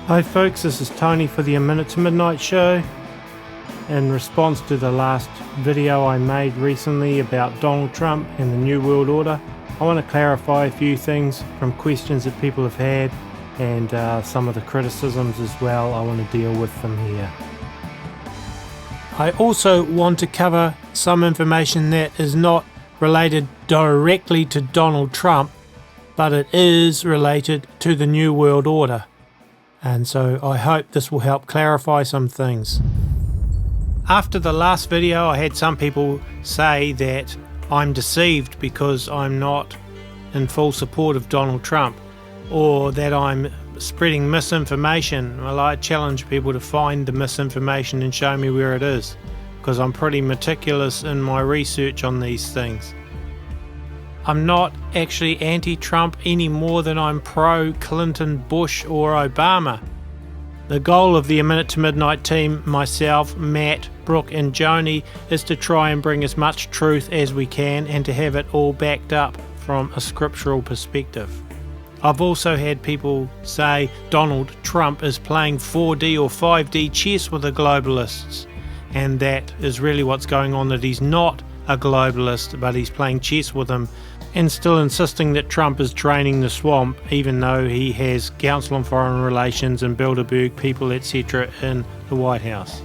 Hi folks, this is Tony for the A Minute to Midnight show. In response to the last video I made recently about Donald Trump and the New World Order, I want to clarify a few things from questions that people have had and some of the criticisms as well. I want to deal with them here. I also want to cover some information that is not related directly to Donald Trump, but it is related to the New World Order. And so I hope this will help clarify some things. After the last video, I had some people say that I'm deceived because I'm not in full support of Donald Trump, or that I'm spreading misinformation. Well, I challenge people to find the misinformation and show me where it is, because I'm pretty meticulous in my research on these things. I'm not actually anti-Trump any more than I'm pro-Clinton, Bush or Obama. The goal of the A Minute to Midnight team, myself, Matt, Brooke and Joni, is to try and bring as much truth as we can and to have it all backed up from a scriptural perspective. I've also had people say Donald Trump is playing 4D or 5D chess with the globalists, and that is really what's going on, that he's not a globalist but he's playing chess with them, and still insisting that Trump is draining the swamp even though he has Council on Foreign Relations and Bilderberg people etc. in the White House.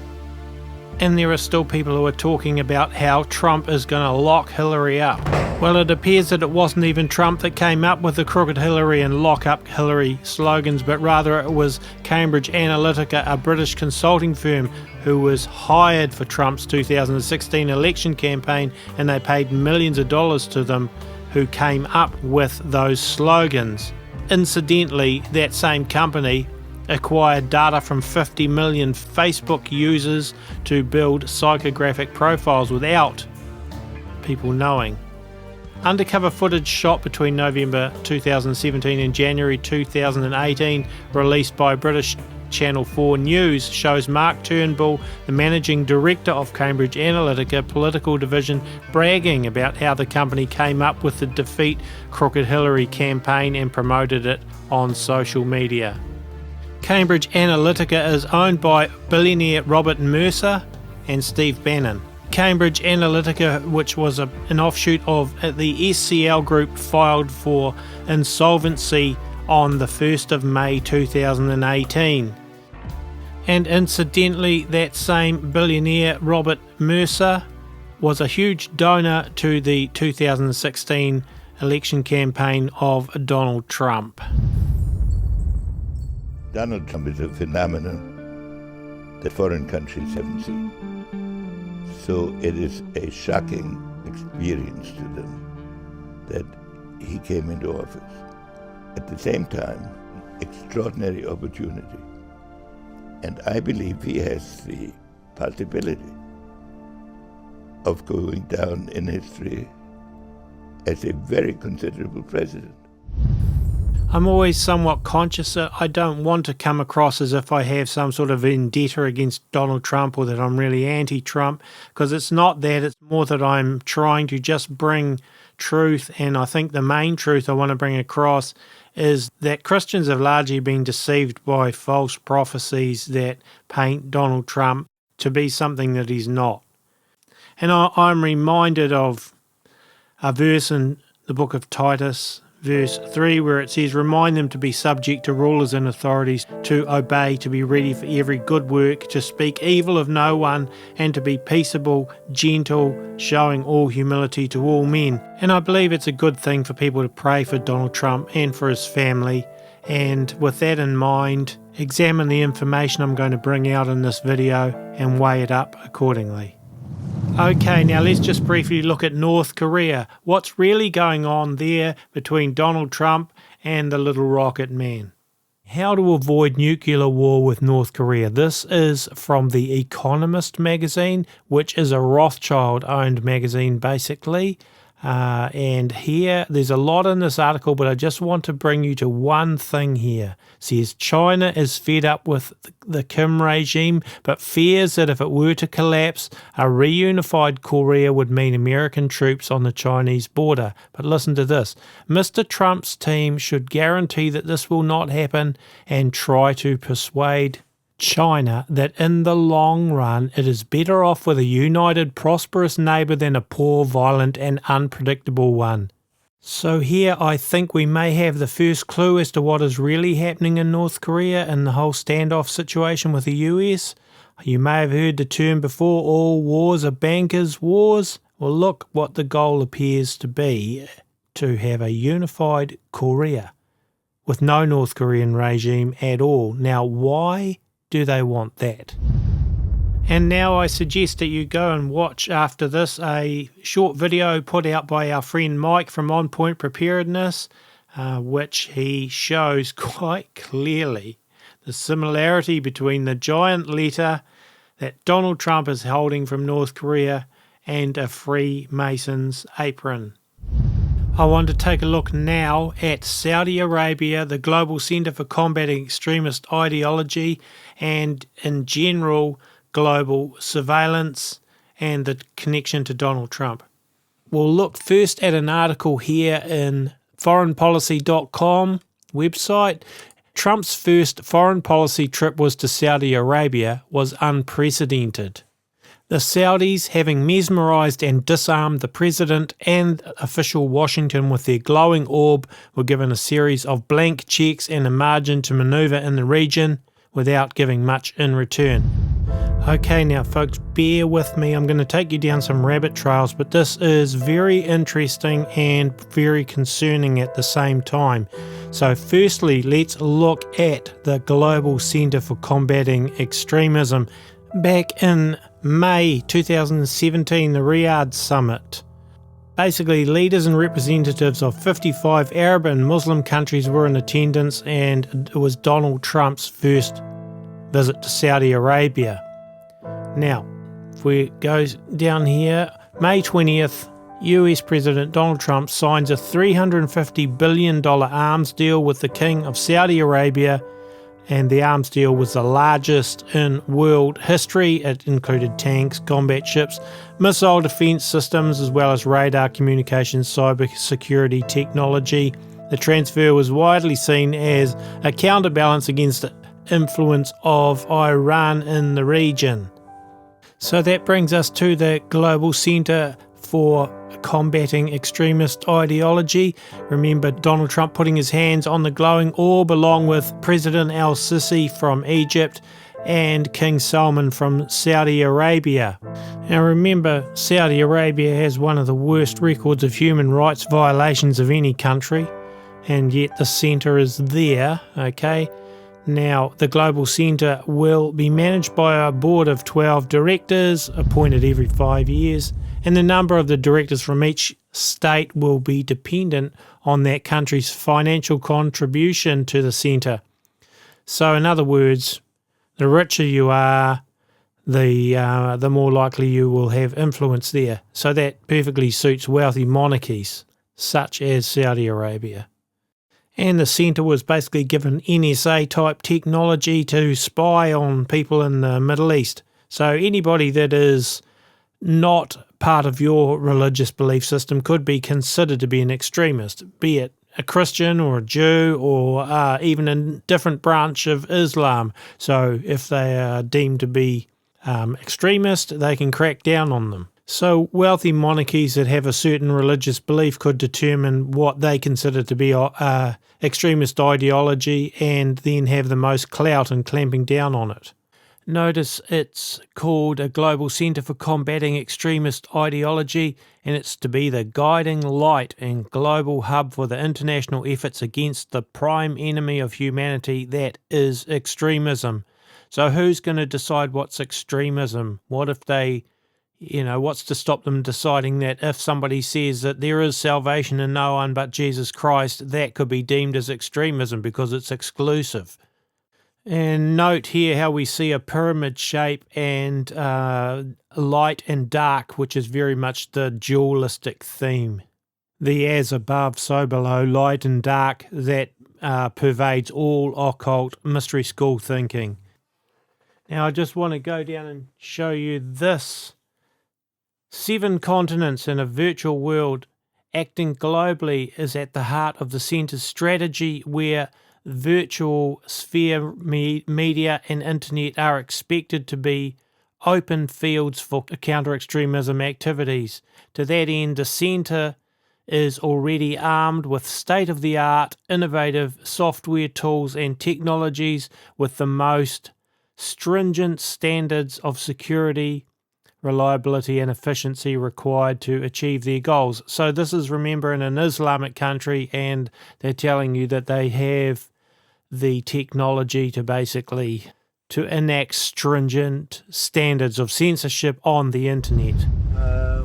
And there are still people who are talking about how Trump is going to lock Hillary up. Well, it appears that it wasn't even Trump that came up with the Crooked Hillary and Lock Up Hillary slogans, but rather it was Cambridge Analytica, a British consulting firm who was hired for Trump's 2016 election campaign, and they paid millions of dollars to them, who came up with those slogans. Incidentally, that same company acquired data from 50 million Facebook users to build psychographic profiles without people knowing. Undercover footage shot between November 2017 and January 2018, released by British Channel 4 News, shows Mark Turnbull, the managing director of Cambridge Analytica political division, bragging about how the company came up with the Defeat Crooked Hillary campaign and promoted it on social media. Cambridge Analytica is owned by billionaire Robert Mercer and Steve Bannon. Cambridge Analytica, which was an offshoot of the SCL Group, filed for insolvency on the 1st of May 2018. And incidentally, that same billionaire Robert Mercer was a huge donor to the 2016 election campaign of Donald Trump. Donald Trump is a phenomenon that foreign countries haven't seen. So it is a shocking experience to them that he came into office. At the same time, extraordinary opportunity. And I believe he has the possibility of going down in history as a very considerable president. I'm always somewhat conscious that I don't want to come across as if I have some sort of vendetta against Donald Trump or that I'm really anti-Trump, because it's not that. It's more that I'm trying to just bring truth, and I think the main truth I want to bring across is that Christians have largely been deceived by false prophecies that paint Donald Trump to be something that he's not. And I'm reminded of a verse in the book of Titus, verse 3, where it says, "Remind them to be subject to rulers and authorities, to obey, to be ready for every good work, to speak evil of no one, and to be peaceable, gentle, showing all humility to all men." And I believe it's a good thing for people to pray for Donald Trump and for his family. And with that in mind, examine the information I'm going to bring out in this video and weigh it up accordingly. Okay, now let's just briefly look at North Korea. What's really going on there between Donald Trump and the little rocket man? How to avoid nuclear war with North Korea. This is from The Economist magazine, which is a Rothschild-owned magazine basically. And here, there's a lot in this article, but I just want to bring you to one thing here. It says China is fed up with the Kim regime, but fears that if it were to collapse, a reunified Korea would mean American troops on the Chinese border. But listen to this. Mr. Trump's team should guarantee that this will not happen and try to persuade China that in the long run it is better off with a united, prosperous neighbour than a poor, violent and unpredictable one. So here I think we may have the first clue as to what is really happening in North Korea and the whole standoff situation with the US. You may have heard the term before, all wars are bankers' wars. Well, look what the goal appears to be, to have a unified Korea with no North Korean regime at all. Now, why do they want that? And now I suggest that you go and watch after this a short video put out by our friend Mike from On Point Preparedness, which he shows quite clearly the similarity between the giant letter that Donald Trump is holding from North Korea and a Freemason's apron. I want to take a look now at Saudi Arabia, the Global Centre for Combating Extremist Ideology, and in general, global surveillance and the connection to Donald Trump. We'll look first at an article here in foreignpolicy.com website. Trump's first foreign policy trip was to Saudi Arabia was unprecedented. The Saudis, having mesmerized and disarmed the president and official Washington with their glowing orb, were given a series of blank checks and a margin to maneuver in the region without giving much in return. Okay, now folks, bear with me. I'm going to take you down some rabbit trails, but this is very interesting and very concerning at the same time. So firstly, let's look at the Global Centre for Combating Extremism. Back in May 2017, the Riyadh Summit. Basically, leaders and representatives of 55 Arab and Muslim countries were in attendance, and it was Donald Trump's first visit to Saudi Arabia. Now, if we go down here, May 20th, US President Donald Trump signs a $350 billion arms deal with the King of Saudi Arabia, and the arms deal was the largest in world history. It included tanks, combat ships, missile defense systems, as well as radar communications, cyber security technology. The transfer was widely seen as a counterbalance against the influence of Iran in the region. So that brings us to the Global Centre for Combating Extremist Ideology. Remember Donald Trump putting his hands on the glowing orb along with President al-Sisi from Egypt and King Salman from Saudi Arabia. Now remember, Saudi Arabia has one of the worst records of human rights violations of any country, and yet the centre is there, okay? Now, the Global Centre will be managed by a board of 12 directors appointed every 5 years, and the number of the directors from each state will be dependent on that country's financial contribution to the centre. So, in other words, the richer you are, the more likely you will have influence there. So that perfectly suits wealthy monarchies, such as Saudi Arabia. And the centre was basically given NSA-type technology to spy on people in the Middle East. So anybody that is not part of your religious belief system could be considered to be an extremist, be it a Christian or a Jew or even a different branch of Islam. So if they are deemed to be extremist, they can crack down on them. So wealthy monarchies that have a certain religious belief could determine what they consider to be extremist ideology and then have the most clout in clamping down on it. Notice it's called a Global Centre for Combating Extremist Ideology, and it's to be the guiding light and global hub for the international efforts against the prime enemy of humanity, that is extremism. So who's going to decide what's extremism? What if they... what's to stop them deciding that if somebody says that there is salvation in no one but Jesus Christ, that could be deemed as extremism because it's exclusive? And note here how we see a pyramid shape and light and dark, which is very much the dualistic theme. the as above, so below, light and dark that pervades all occult mystery school thinking. Now I just want to go down and show you this. 7 continents in a virtual world acting globally is at the heart of the centre's strategy, where virtual sphere media and internet are expected to be open fields for counter-extremism activities. To that end, the centre is already armed with state-of-the-art, innovative software tools and technologies with the most stringent standards of security, reliability and efficiency required to achieve their goals. So this is, remember, in an Islamic country, and they're telling you that they have the technology to basically enact stringent standards of censorship on the internet.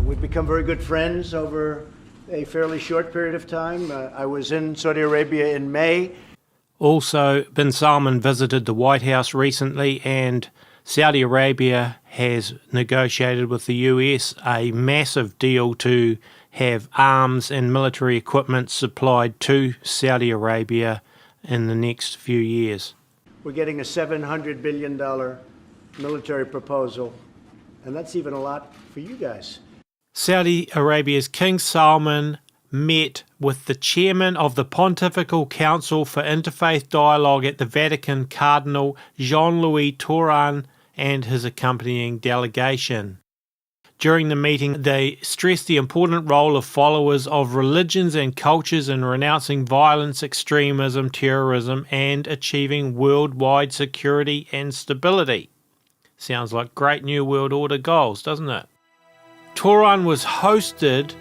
We've become very good friends over a fairly short period of time. I was in Saudi Arabia in May. Also, bin Salman visited the White House recently, and Saudi Arabia has negotiated with the US a massive deal to have arms and military equipment supplied to Saudi Arabia in the next few years. We're getting a $700 billion military proposal, and that's even a lot for you guys. Saudi Arabia's King Salman met with the chairman of the Pontifical Council for Interfaith Dialogue at the Vatican, Cardinal Jean-Louis Touran, and his accompanying delegation. During the meeting, they stressed the important role of followers of religions and cultures in renouncing violence, extremism, terrorism, and achieving worldwide security and stability. Sounds like great New World Order goals, doesn't it? Touran was hosted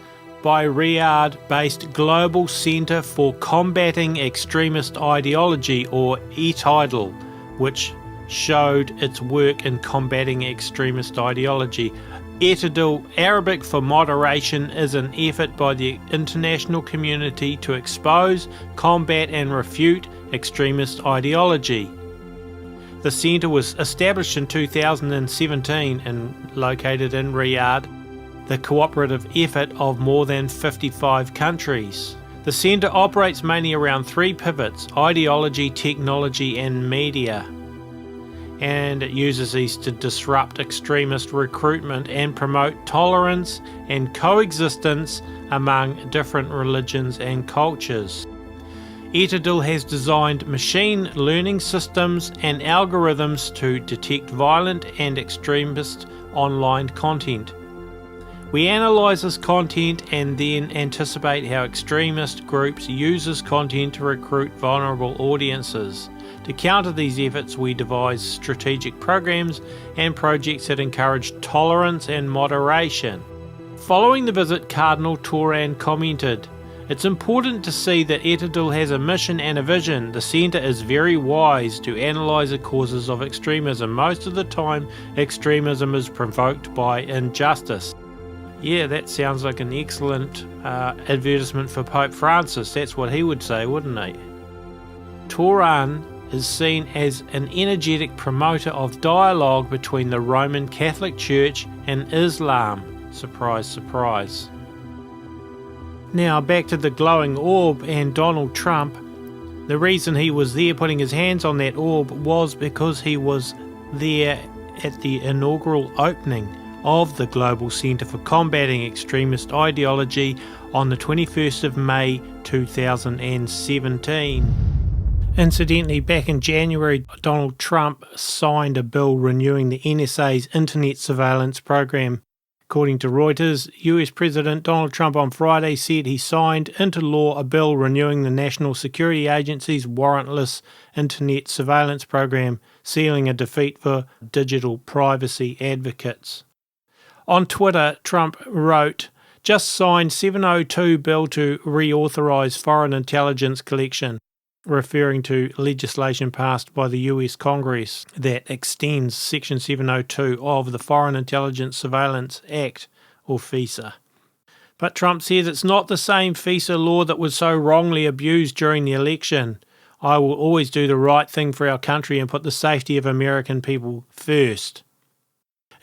by Riyadh-based Global Centre for Combating Extremist Ideology, or ETIDAL, which showed its work in combating extremist ideology. ETIDAL, Arabic for moderation, is an effort by the international community to expose, combat and refute extremist ideology. The centre was established in 2017 and located in Riyadh, the cooperative effort of more than 55 countries. The centre operates mainly around 3 pivots: ideology, technology and media. And it uses these to disrupt extremist recruitment and promote tolerance and coexistence among different religions and cultures. ETIDAL has designed machine learning systems and algorithms to detect violent and extremist online content. We analyse this content and then anticipate how extremist groups use this content to recruit vulnerable audiences. To counter these efforts, we devise strategic programs and projects that encourage tolerance and moderation. Following the visit, Cardinal Touran commented, "It's important to see that ETIDAL has a mission and a vision. The centre is very wise to analyse the causes of extremism. Most of the time, extremism is provoked by injustice." Yeah, that sounds like an excellent advertisement for Pope Francis. That's what he would say, wouldn't he? Touran is seen as an energetic promoter of dialogue between the Roman Catholic Church and Islam. Surprise, surprise. Now back to the glowing orb and Donald Trump. The reason he was there putting his hands on that orb was because he was there at the inaugural opening of the Global Centre for Combating Extremist Ideology on the 21st of May 2017. Incidentally, back in January, Donald Trump signed a bill renewing the NSA's internet surveillance program. According to Reuters, US President Donald Trump on Friday said he signed into law a bill renewing the National Security Agency's warrantless internet surveillance program, sealing a defeat for digital privacy advocates. On Twitter, Trump wrote, "Just signed 702 bill to reauthorize foreign intelligence collection," referring to legislation passed by the US Congress that extends Section 702 of the Foreign Intelligence Surveillance Act, or FISA. But Trump says it's not the same FISA law that was so wrongly abused during the election. "I will always do the right thing for our country and put the safety of American people first."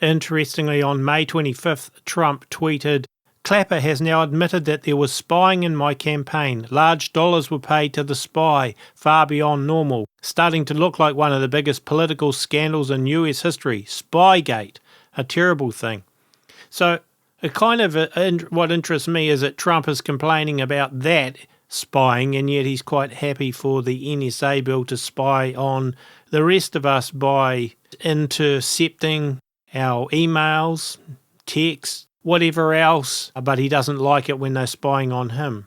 Interestingly, on May 25th, Trump tweeted, Clapper has now admitted that there was spying in my campaign. Large dollars were paid to the spy, far beyond normal. Starting to look like one of the biggest political scandals in US history. Spygate. A terrible thing. So, what interests me is that Trump is complaining about that spying, and yet he's quite happy for the NSA bill to spy on the rest of us by intercepting our emails, texts, whatever else, but he doesn't like it when they're spying on him.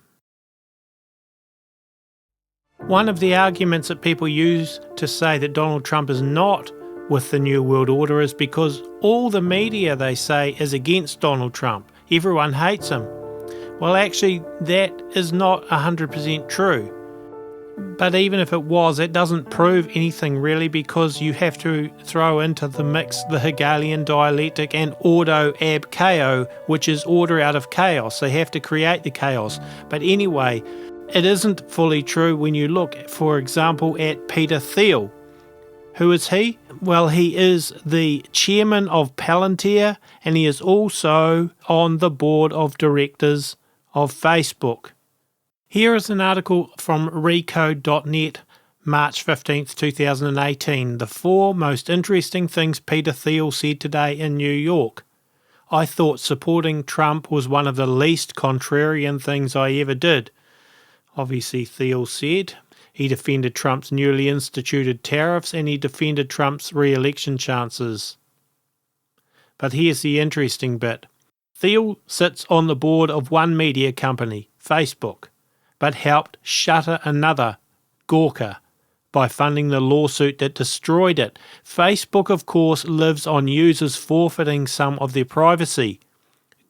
One of the arguments that people use to say that Donald Trump is not with the New World Order is because all the media, they say, is against Donald Trump. Everyone hates him. Well, actually, that is not 100% true. But even if it was, it doesn't prove anything really, because you have to throw into the mix the Hegelian dialectic and ordo ab chaos, which is order out of chaos. They have to create the chaos. But anyway, it isn't fully true when you look, for example, at Peter Thiel. Who is he? Well, he is the chairman of Palantir, and he is also on the board of directors of Facebook. Here is an article from recode.net, March 15th, 2018. The 4 most interesting things Peter Thiel said today in New York. I thought supporting Trump was one of the least contrarian things I ever did. Obviously, Thiel said. He defended Trump's newly instituted tariffs, and he defended Trump's re-election chances. But here's the interesting bit. Thiel sits on the board of one media company, Facebook, but helped shutter another, Gawker, by funding the lawsuit that destroyed it. Facebook, of course, lives on users forfeiting some of their privacy.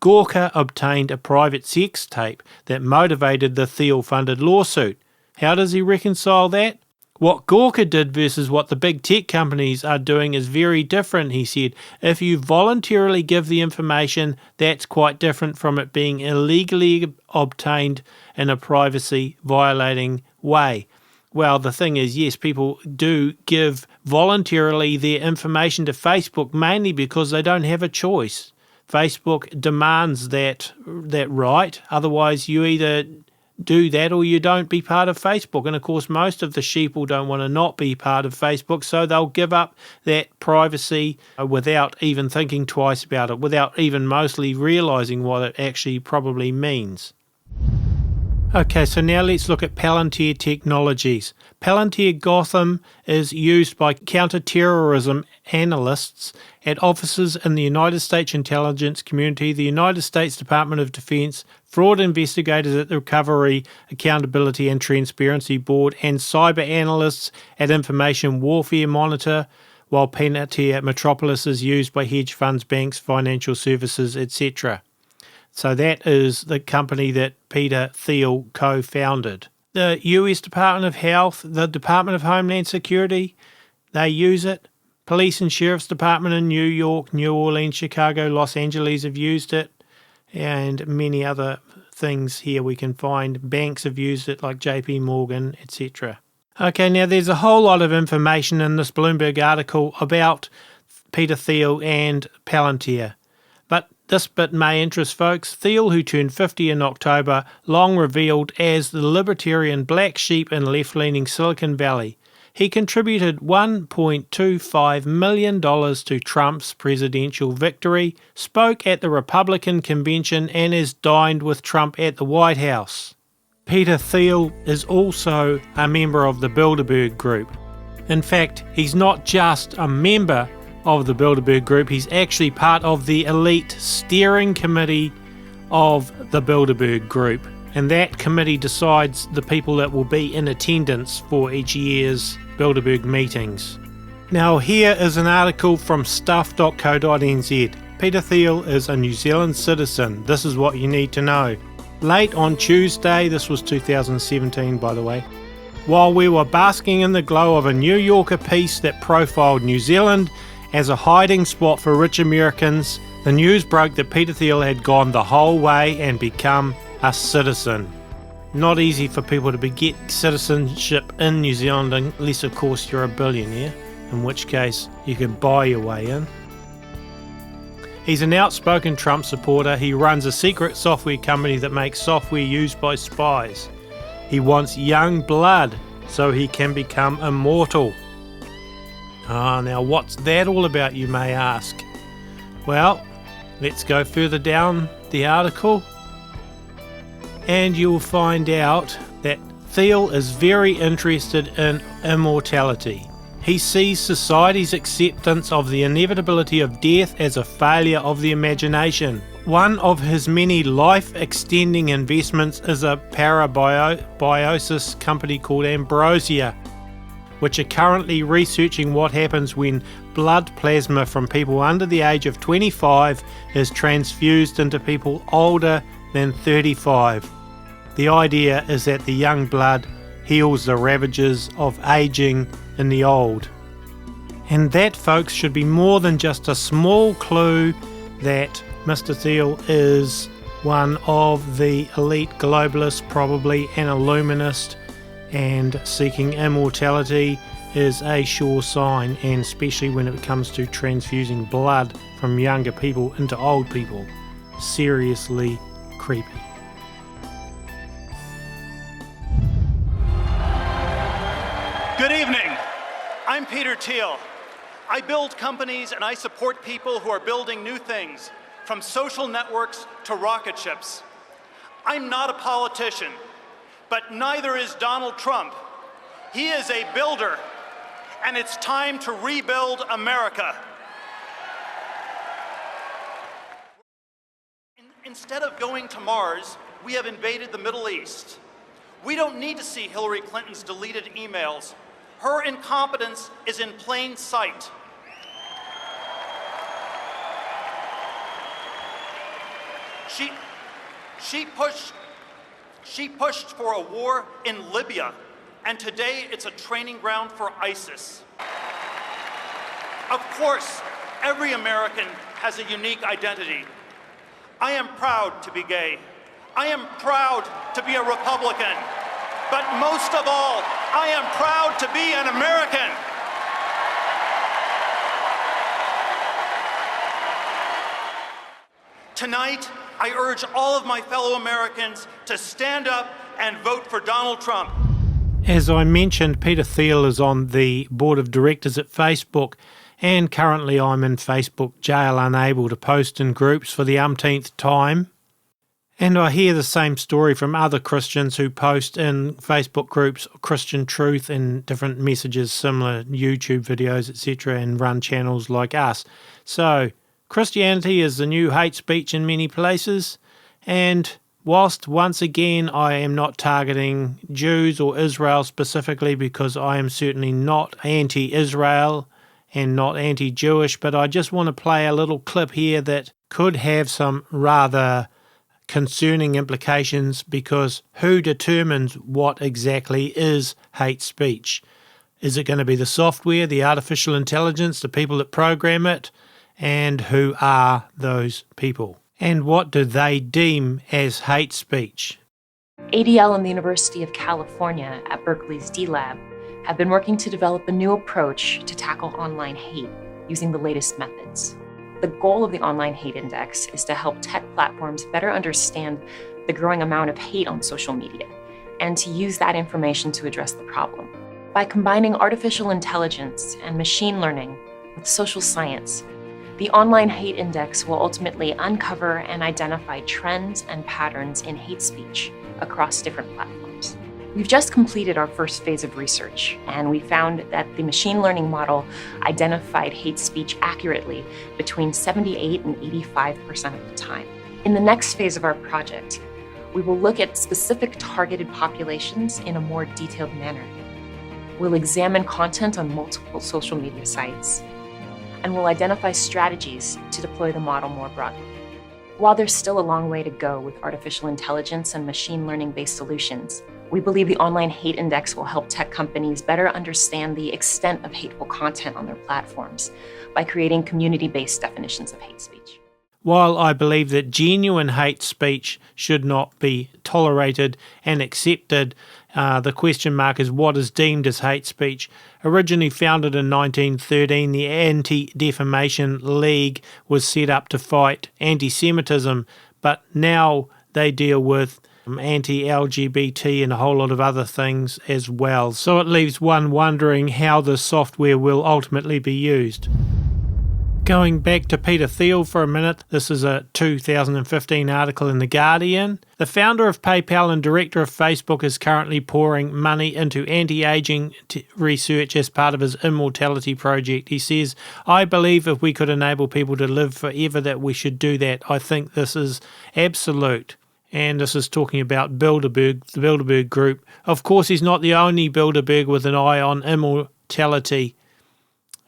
Gawker obtained a private sex tape that motivated the Thiel-funded lawsuit. How does he reconcile that? What Gawker did versus what the big tech companies are doing is very different, he said. If you voluntarily give the information, that's quite different from it being illegally obtained in a privacy-violating way. Well, the thing is, yes, people do give voluntarily their information to Facebook, mainly because they don't have a choice. Facebook demands that right, otherwise you either do that or you don't be part of Facebook. And of course, most of the sheeple don't want to not be part of Facebook, so they'll give up that privacy without even thinking twice about it, without even mostly realizing what it actually probably means. Okay, so now let's look at Palantir Technologies. Palantir Gotham is used by counter-terrorism analysts at offices in the United States intelligence community, the United States Department of Defense, fraud investigators at the Recovery, Accountability and Transparency Board, and cyber analysts at Information Warfare Monitor, while Palantir Metropolis is used by hedge funds, banks, financial services, etc. So that is the company that Peter Thiel co-founded. The US Department of Health, the Department of Homeland Security, they use it. Police and Sheriff's Department in New York, New Orleans, Chicago, Los Angeles have used it, and many other things here we can find. Banks have used it like JP Morgan, etc. Okay, now there's a whole lot of information in this Bloomberg article about Peter Thiel and Palantir. But this bit may interest folks. Thiel, who turned 50 in October, long revealed as the libertarian black sheep in left-leaning Silicon Valley. He contributed $1.25 million to Trump's presidential victory, spoke at the Republican convention, and has dined with Trump at the White House. Peter Thiel is also a member of the Bilderberg Group. In fact, he's not just a member of the Bilderberg Group, he's actually part of the elite steering committee of the Bilderberg Group. And that committee decides the people that will be in attendance for each year's Bilderberg meetings. Now here is an article from stuff.co.nz. Peter Thiel is a New Zealand citizen. This is what you need to know. Late on Tuesday, this was 2017 by the way, while we were basking in the glow of a New Yorker piece that profiled New Zealand as a hiding spot for rich Americans, the news broke that Peter Thiel had gone the whole way and become a citizen. Not easy for people to get citizenship in New Zealand unless of course you're a billionaire, in which case you can buy your way in. He's an outspoken Trump supporter. He runs a secret software company that makes software used by spies. He wants young blood so he can become immortal. Now what's that all about, you may ask? Well, let's go further down the article and you'll find out that Thiel is very interested in immortality. He sees society's acceptance of the inevitability of death as a failure of the imagination. One of his many life-extending investments is a parabiosis company called Ambrosia, which are currently researching what happens when blood plasma from people under the age of 25 is transfused into people older than 35. The idea is that the young blood heals the ravages of aging in the old. And that, folks, should be more than just a small clue that Mr. Thiel is one of the elite globalists, probably an illuminist, and seeking immortality is a sure sign, and especially when it comes to transfusing blood from younger people into old people. Seriously creepy. Good evening. I'm Peter Thiel. I build companies and I support people who are building new things, from social networks to rocket ships. I'm not a politician, but neither is Donald Trump. He is a builder, and it's time to rebuild America. Instead of going to Mars, we have invaded the Middle East. We don't need to see Hillary Clinton's deleted emails. Her incompetence is in plain sight. She pushed for a war in Libya, and today it's a training ground for ISIS. Of course, every American has a unique identity. I am proud to be gay. I am proud to be a Republican. But most of all, I am proud to be an American. Tonight, I urge all of my fellow Americans to stand up and vote for Donald Trump. As I mentioned, Peter Thiel is on the board of directors at Facebook, and currently I'm in Facebook jail, unable to post in groups for the umpteenth time. And I hear the same story from other Christians who post in Facebook groups Christian truth and different messages, similar YouTube videos, etc., and run channels like us. So Christianity is the new hate speech in many places, and whilst once again I am not targeting Jews or Israel specifically, because I am certainly not anti-Israel and not anti-Jewish, but I just want to play a little clip here that could have some rather concerning implications, because who determines what exactly is hate speech? Is it going to be the software, the artificial intelligence, the people that program it? And who are those people? And what do they deem as hate speech? ADL and the University of California at Berkeley's D-Lab have been working to develop a new approach to tackle online hate using the latest methods. The goal of the Online Hate Index is to help tech platforms better understand the growing amount of hate on social media and to use that information to address the problem. By combining artificial intelligence and machine learning with social science, the Online Hate Index will ultimately uncover and identify trends and patterns in hate speech across different platforms. We've just completed our first phase of research, and we found that the machine learning model identified hate speech accurately between 78 and 85% of the time. In the next phase of our project, we will look at specific targeted populations in a more detailed manner. We'll examine content on multiple social media sites, and we'll identify strategies to deploy the model more broadly. While there's still a long way to go with artificial intelligence and machine learning-based solutions, we believe the Online Hate Index will help tech companies better understand the extent of hateful content on their platforms by creating community-based definitions of hate speech. While I believe that genuine hate speech should not be tolerated and accepted, the question mark is what is deemed as hate speech. Originally founded in 1913, the Anti-Defamation League was set up to fight anti-Semitism, but now they deal with anti-LGBT and a whole lot of other things as well. So it leaves one wondering how the software will ultimately be used. Going back to Peter Thiel for a minute, this is a 2015 article in The Guardian. The founder of PayPal and director of Facebook is currently pouring money into anti-aging research as part of his immortality project. He says, "I believe if we could enable people to live forever that we should do that. I think this is absolute." And this is talking about Bilderberg, the Bilderberg Group. Of course, he's not the only Bilderberg with an eye on immortality.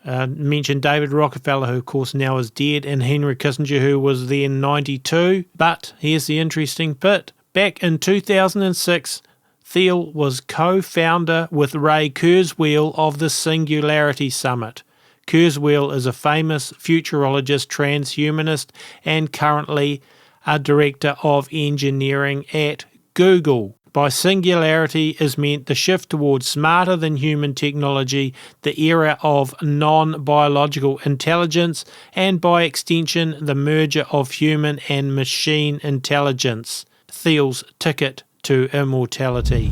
Mentioned David Rockefeller, who of course now is dead, and Henry Kissinger, who was then 92. But here's the interesting bit. Back in 2006, Thiel was co-founder with Ray Kurzweil of the Singularity Summit. Kurzweil is a famous futurologist, transhumanist, and currently a director of engineering at Google. By singularity is meant the shift towards smarter than human technology, the era of non-biological intelligence, and by extension the merger of human and machine intelligence. Thiel's ticket to immortality.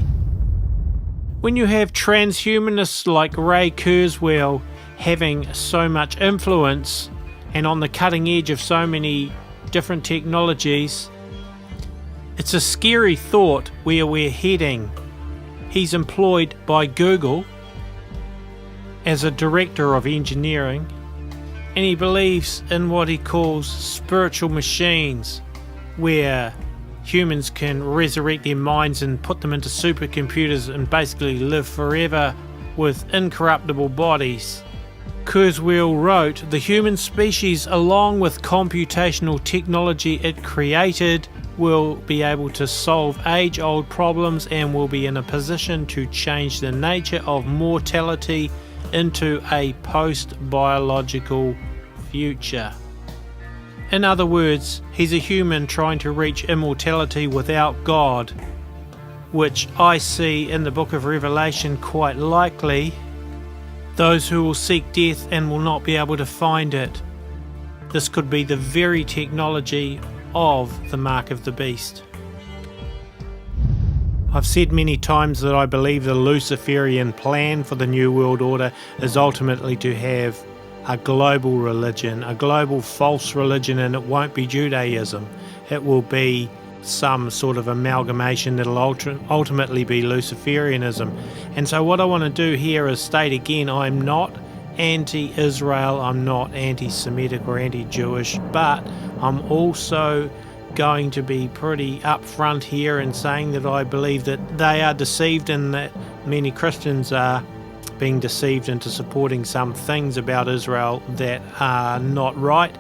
When you have transhumanists like Ray Kurzweil having so much influence and on the cutting edge of so many different technologies, it's a scary thought where we're heading. He's employed by Google as a director of engineering, and he believes in what he calls spiritual machines, where humans can resurrect their minds and put them into supercomputers and basically live forever with incorruptible bodies. Kurzweil wrote, "The human species, along with computational technology it created, will be able to solve age-old problems and will be in a position to change the nature of mortality into a post-biological future." In other words, he's a human trying to reach immortality without God, which I see in the book of Revelation quite likely. Those who will seek death and will not be able to find it. This could be the very technology of the mark of the beast. I've said many times that I believe the Luciferian plan for the New World Order is ultimately to have a global religion, a global false religion, and it won't be Judaism. It will be some sort of amalgamation that'll ultimately be Luciferianism. And so what I want to do here is state again, I'm not anti-Israel, I'm not anti-Semitic or anti-Jewish, but I'm also going to be pretty upfront here in saying that I believe that they are deceived and that many Christians are being deceived into supporting some things about Israel that are not right.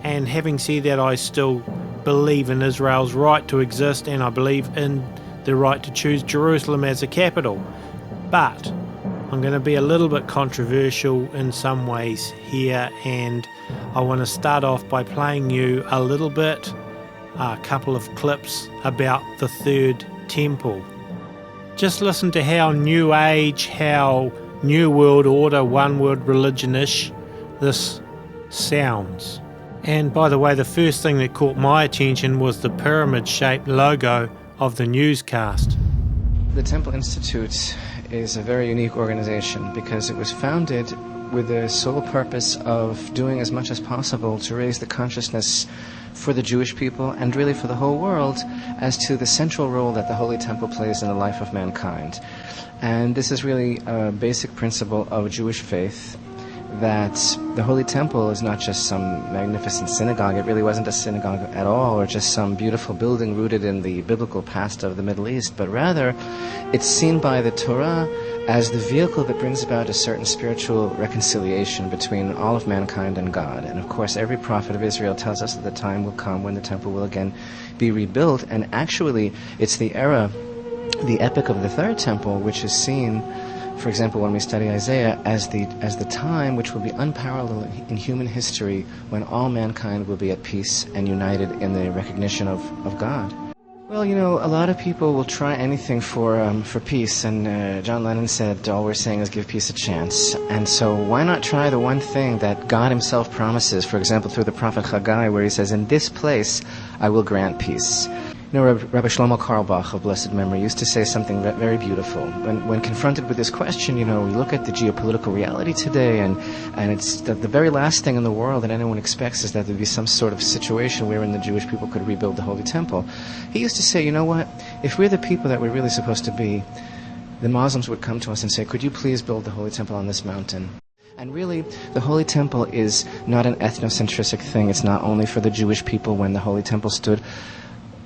And having said that, I still believe in Israel's right to exist, and I believe in the right to choose Jerusalem as a capital. But I'm going to be a little bit controversial in some ways here, and I want to start off by playing you a little bit, a couple of clips about the Third Temple. Just listen to how New Age, how New World Order, one world religion-ish this sounds. And by the way, the first thing that caught my attention was the pyramid-shaped logo of the newscast. The Temple Institute is a very unique organization because it was founded with the sole purpose of doing as much as possible to raise the consciousness for the Jewish people and really for the whole world as to the central role that the Holy Temple plays in the life of mankind. And this is really a basic principle of Jewish faith, that the Holy Temple is not just some magnificent synagogue. It really wasn't a synagogue at all, or just some beautiful building rooted in the biblical past of the Middle East, but rather it's seen by the Torah as the vehicle that brings about a certain spiritual reconciliation between all of mankind and God. And of course, every prophet of Israel tells us that the time will come when the temple will again be rebuilt, and actually it's the era, the epic of the Third Temple, which is seen for example, when we study Isaiah, as the time which will be unparalleled in human history, when all mankind will be at peace and united in the recognition of God. Well, a lot of people will try anything for peace, and John Lennon said, all we're saying is give peace a chance. And so why not try the one thing that God himself promises, for example, through the prophet Haggai, where he says, in this place I will grant peace. Rabbi Shlomo Carlebach of blessed memory used to say something very beautiful. When confronted with this question, we look at the geopolitical reality today, and it's the very last thing in the world that anyone expects is that there be some sort of situation wherein the Jewish people could rebuild the Holy Temple. He used to say, you know what, if we're the people that we're really supposed to be, the Muslims would come to us and say, could you please build the Holy Temple on this mountain? And really, the Holy Temple is not an ethnocentric thing. It's not only for the Jewish people. When the Holy Temple stood,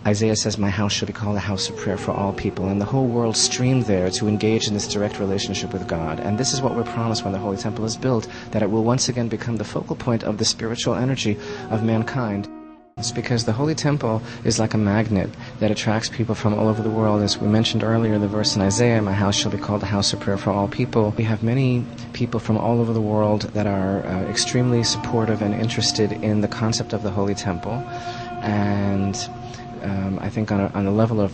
Isaiah says, my house shall be called a house of prayer for all people. And the whole world streamed there to engage in this direct relationship with God. And this is what we're promised when the Holy Temple is built, that it will once again become the focal point of the spiritual energy of mankind. It's because the Holy Temple is like a magnet that attracts people from all over the world. As we mentioned earlier, the verse in Isaiah, my house shall be called a house of prayer for all people. We have many people from all over the world that are extremely supportive and interested in the concept of the Holy Temple. And I think on a level of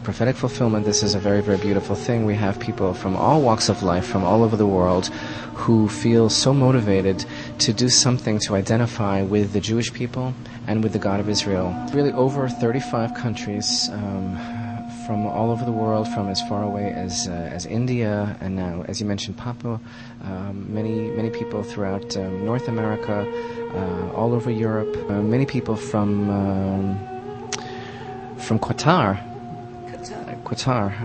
prophetic fulfillment, this is a very, very beautiful thing. We have people from all walks of life, from all over the world, who feel so motivated to do something to identify with the Jewish people and with the God of Israel. Really over 35 countries from all over the world, from as far away as India, and now, as you mentioned, Papua, many people throughout North America, all over Europe, many people from Qatar,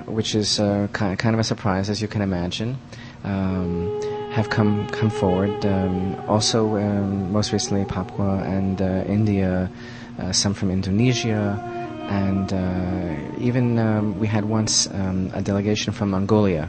which is kind of a surprise, as you can imagine, have come forward. Also, most recently, Papua and India, some from Indonesia, and even we had once a delegation from Mongolia.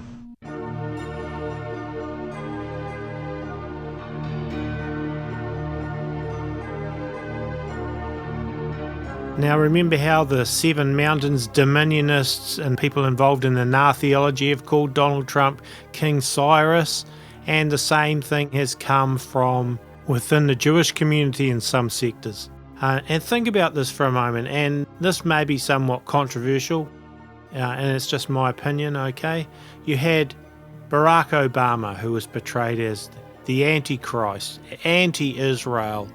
Now remember how the Seven Mountains Dominionists and people involved in the Nah theology have called Donald Trump King Cyrus, and the same thing has come from within the Jewish community in some sectors. And think about this for a moment, and this may be somewhat controversial, and it's just my opinion, okay? You had Barack Obama, who was portrayed as the Antichrist, anti-Israel,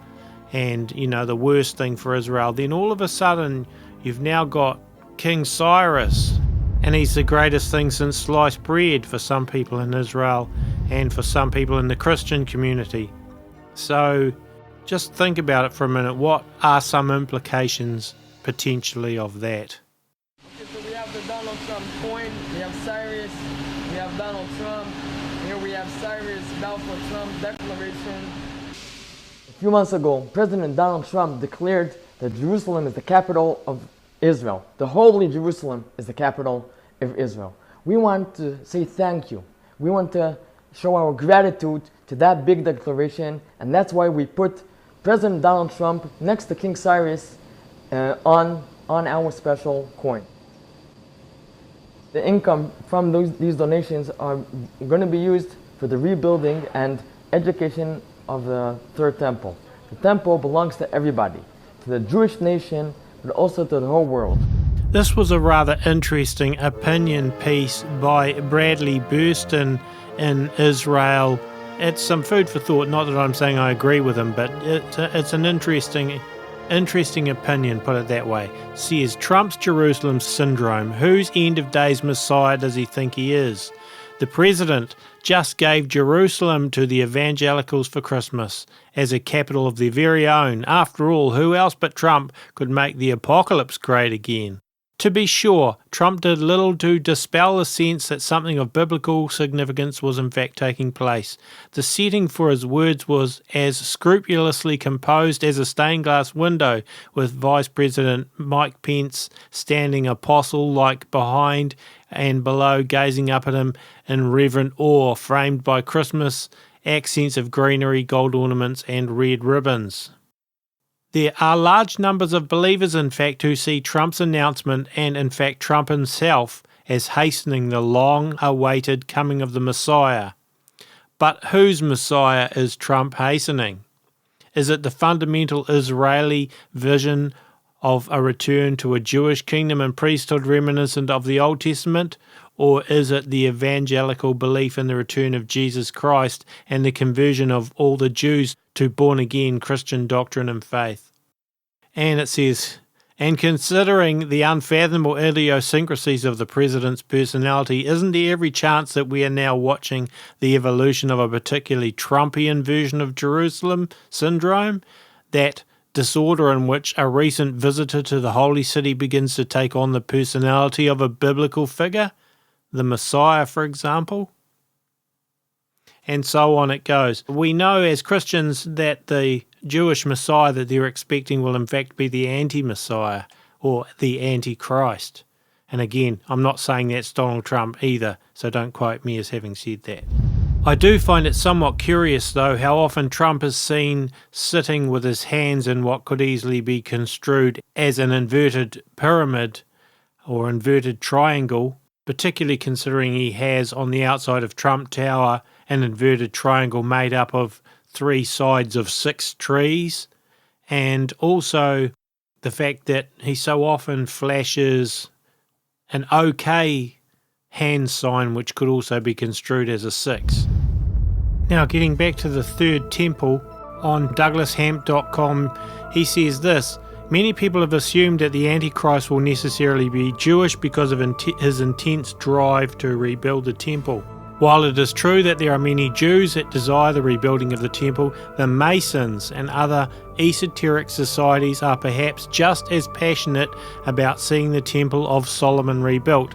and, the worst thing for Israel. Then all of a sudden, you've now got King Cyrus, and he's the greatest thing since sliced bread for some people in Israel and for some people in the Christian community. So just think about it for a minute. What are some implications potentially of that? Okay, so we have the Donald Trump coin, we have Cyrus, we have Donald Trump, here we have Cyrus, Balfour Trump declaration. A few months ago, President Donald Trump declared that Jerusalem is the capital of Israel. The Holy Jerusalem is the capital of Israel. We want to say thank you. We want to show our gratitude to that big declaration, and that's why we put President Donald Trump next to King Cyrus on our special coin. The income from these donations are going to be used for the rebuilding and education of the Third Temple. The temple belongs to everybody, to the Jewish nation, but also to the whole world. This was a rather interesting opinion piece by Bradley Burston in Israel. It's some food for thought, not that I'm saying I agree with him, but it's an interesting opinion, put it that way. Says, Trump's Jerusalem syndrome. Whose end of days Messiah does he think he is? The president just gave Jerusalem to the evangelicals for Christmas as a capital of their very own. After all, who else but Trump could make the apocalypse great again? To be sure, Trump did little to dispel the sense that something of biblical significance was in fact taking place. The setting for his words was as scrupulously composed as a stained glass window, with Vice President Mike Pence standing apostle-like behind and below, gazing up at him in reverent awe, framed by Christmas accents of greenery, gold ornaments, and red ribbons. There are large numbers of believers, in fact, who see Trump's announcement, and in fact Trump himself, as hastening the long-awaited coming of the Messiah. But whose Messiah is Trump hastening? Is it the fundamental Israeli vision of a return to a Jewish kingdom and priesthood reminiscent of the Old Testament? Or is it the evangelical belief in the return of Jesus Christ and the conversion of all the Jews to born-again Christian doctrine and faith? And it says, and considering the unfathomable idiosyncrasies of the president's personality, isn't there every chance that we are now watching the evolution of a particularly Trumpian version of Jerusalem syndrome? That disorder in which a recent visitor to the holy city begins to take on the personality of a biblical figure? The Messiah, for example, and so on it goes. We know as Christians that the Jewish Messiah that they're expecting will in fact be the anti-Messiah or the Antichrist. And again, I'm not saying that's Donald Trump either, so don't quote me as having said that. I do find it somewhat curious, though, how often Trump is seen sitting with his hands in what could easily be construed as an inverted pyramid or inverted triangle, particularly considering he has on the outside of Trump Tower an inverted triangle made up of 3 sides of 6 trees, and also the fact that he so often flashes an OK hand sign which could also be construed as a 6. Now getting back to the third temple, on douglashamp.com he says this: many people have assumed that the Antichrist will necessarily be Jewish because of his intense drive to rebuild the temple. While it is true that there are many Jews that desire the rebuilding of the temple, the Masons and other esoteric societies are perhaps just as passionate about seeing the Temple of Solomon rebuilt.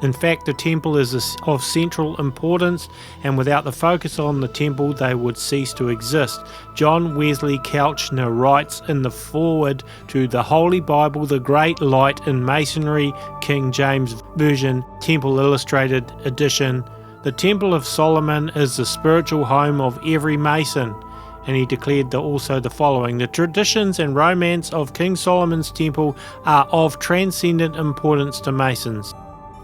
In fact, the temple is of central importance, and without the focus on the temple, they would cease to exist. John Wesley Kelchner writes in the foreword to the Holy Bible, The Great Light in Masonry, King James Version, Temple Illustrated Edition, the Temple of Solomon is the spiritual home of every Mason. And he declared also the following: the traditions and romance of King Solomon's temple are of transcendent importance to Masons.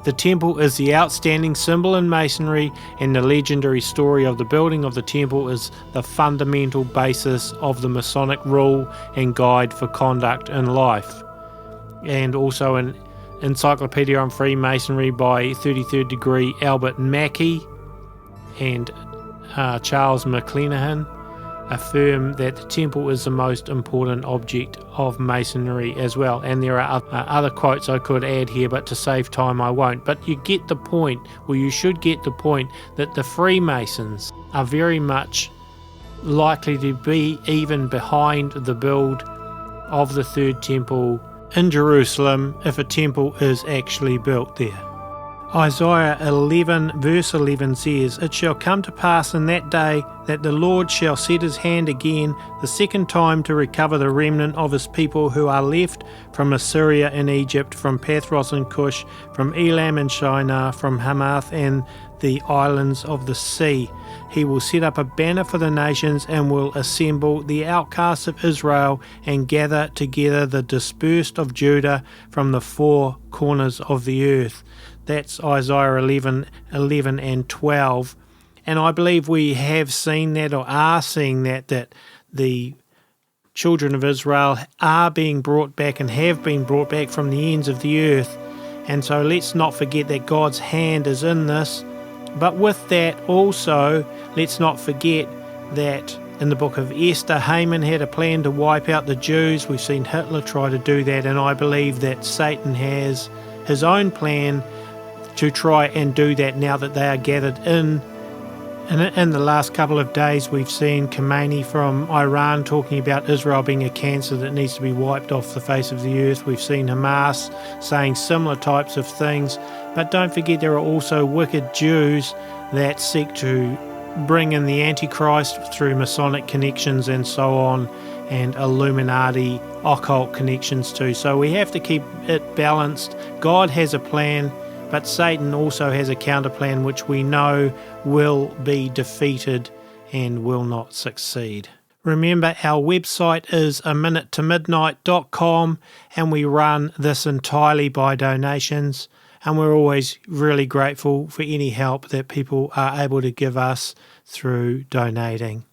The temple is the outstanding symbol in Masonry, and the legendary story of the building of the temple is the fundamental basis of the Masonic rule and guide for conduct in life. And also an Encyclopedia on Freemasonry by 33rd Degree Albert Mackey and Charles McClenahan affirm that the temple is the most important object of Masonry as well. And there are other quotes I could add here, but to save time I won't. But you get the point, or you should get the point, that the Freemasons are very much likely to be even behind the build of the third temple in Jerusalem if a temple is actually built there. Isaiah 11 verse 11 says, "It shall come to pass in that day that the Lord shall set his hand again the second time to recover the remnant of his people who are left from Assyria and Egypt, from Pathros and Cush, from Elam and Shinar, from Hamath and the islands of the sea. He will set up a banner for the nations and will assemble the outcasts of Israel and gather together the dispersed of Judah from the 4 corners of the earth." That's Isaiah 11 and 12. And I believe we have seen that, or are seeing that the children of Israel are being brought back and have been brought back from the ends of the earth. And so let's not forget that God's hand is in this. But with that also, let's not forget that in the book of Esther, Haman had a plan to wipe out the Jews. We've seen Hitler try to do that, and I believe that Satan has his own plan to try and do that now that they are gathered in. And in the last couple of days, we've seen Khomeini from Iran talking about Israel being a cancer that needs to be wiped off the face of the earth. We've seen Hamas saying similar types of things. But don't forget, there are also wicked Jews that seek to bring in the Antichrist through Masonic connections and so on, and Illuminati occult connections too. So we have to keep it balanced. God has a plan, but Satan also has a counter plan which we know will be defeated and will not succeed. Remember, our website is aminutemidnight.com, and we run this entirely by donations. and we're always really grateful for any help that people are able to give us through donating.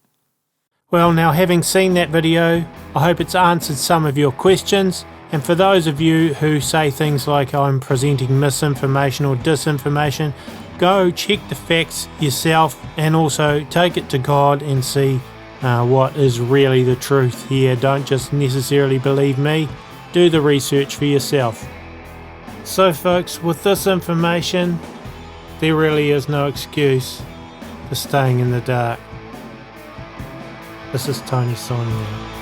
Well, now having seen that video, I hope it's answered some of your questions, and for those of you who say things like I'm presenting misinformation or disinformation, go check the facts yourself and also take it to God and see what is really the truth here. Don't just necessarily believe me, do the research for yourself. So folks, with this information, there really is no excuse for staying in the dark. This is Tony signing out.